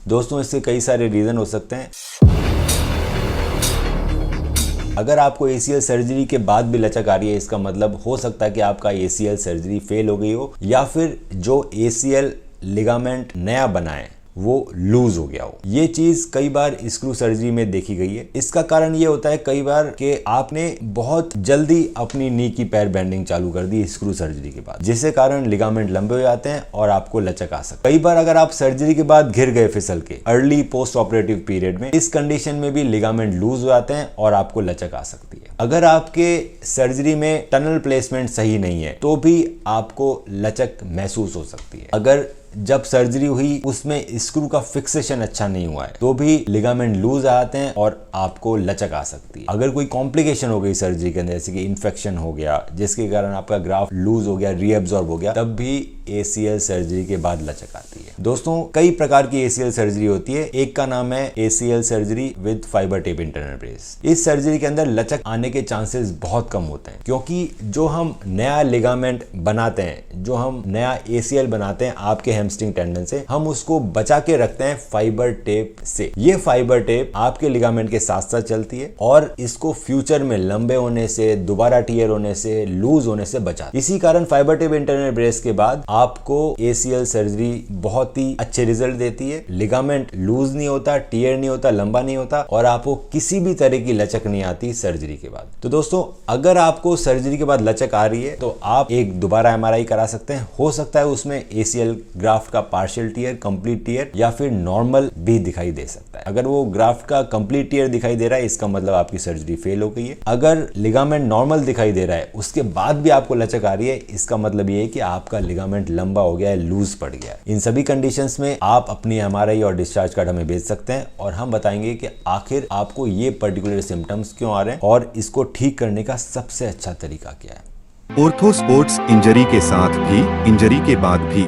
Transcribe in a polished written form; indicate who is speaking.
Speaker 1: दोस्तों इसके कई सारे रीजन हो सकते हैं। अगर आपको ACL सर्जरी के बाद भी लचक आ रही है, इसका मतलब हो सकता है कि आपका ACL सर्जरी फेल हो गई हो, या फिर जो ACL लिगामेंट नया बना है वो लूज हो गया हो। ये चीज कई बार स्क्रू सर्जरी में देखी गई है। इसका कारण ये होता है कई बार कि आपने बहुत जल्दी अपनी नी की पैर बेंडिंग चालू कर दी स्क्रू सर्जरी के बाद, जिसके कारण लिगामेंट लंबे हो जाते हैं और आपको लचक आ सकती है। कई बार अगर आप सर्जरी के बाद गिर गए फिसल के अर्ली पोस्ट ऑपरेटिव पीरियड में, इस कंडीशन में भी लिगामेंट लूज हो जाते हैं और आपको लचक आ सकती है। अगर आपके सर्जरी में टनल प्लेसमेंट सही नहीं है तो भी आपको लचक महसूस हो सकती है। अगर जब सर्जरी हुई उसमें स्क्रू का फिक्सेशन अच्छा नहीं हुआ है तो भी लिगामेंट लूज आते हैं और आपको लचक आ सकती है। अगर कोई कॉम्प्लिकेशन हो गई सर्जरी के अंदर, जैसे कि इन्फेक्शन हो गया जिसके कारण आपका ग्राफ्ट लूज हो गया, रीअब्सॉर्ब हो गया, तब भी ACL सर्जरी के बाद लचक आती है। दोस्तों कई प्रकार की ACL सर्जरी होती है। एक का नाम है ACL surgery with fibre tape internal brace. इस सर्जरी के अंदर लचक आने के चांसेस बहुत कम होते हैं, क्योंकि जो हम नया लिगामेंट बनाते हैं, जो हम नया ACL बनाते हैं आपके हैमस्ट्रिंग टेंडन से, हम उसको बचा के रखते हैं फाइबर टेप से। ये फाइबर टेप आपके लिगामेंट के साथ साथ चलती है और इसको फ्यूचर में लंबे होने से, दोबारा टियर होने से, लूज होने से बचाती है। इसी कारण फाइबर टेप इंटरनल ब्रेस के बाद आपको ACL सर्जरी बहुत ही अच्छे रिजल्ट देती है। लिगामेंट लूज नहीं होता, टियर नहीं होता, लंबा नहीं होता और आपको किसी भी तरह की लचक नहीं आती सर्जरी के बाद। तो दोस्तों अगर आपको सर्जरी के बाद लचक आ रही है तो आप एक दोबारा MRI करा सकते हैं। हो सकता है उसमें ACL ग्राफ्ट का पार्शियल टियर, कंप्लीट टियर या फिर नॉर्मल भी दिखाई दे सकता है। अगर वो ग्राफ्ट का कंप्लीट टियर दिखाई दे रहा है, इसका मतलब आपकी सर्जरी फेल हो गई है। अगर लिगामेंट नॉर्मल दिखाई दे रहा है उसके बाद भी आपको लचक आ रही है, इसका मतलब ये है कि आपका लिगामेंट लंबा हो गया है, लूज पड़ गया है। इन सभी कंडीशंस में आप अपनी MRI और डिस्चार्ज कार्ड हमें भेज सकते हैं और हम बताएंगे कि आखिर आपको ये पर्टिकुलर सिम्टम्स क्यों आ रहे हैं और इसको ठीक करने का सबसे अच्छा तरीका क्या है।
Speaker 2: ऑर्थो स्पोर्ट्स इंजरी के साथ भी, इंजरी के बाद भी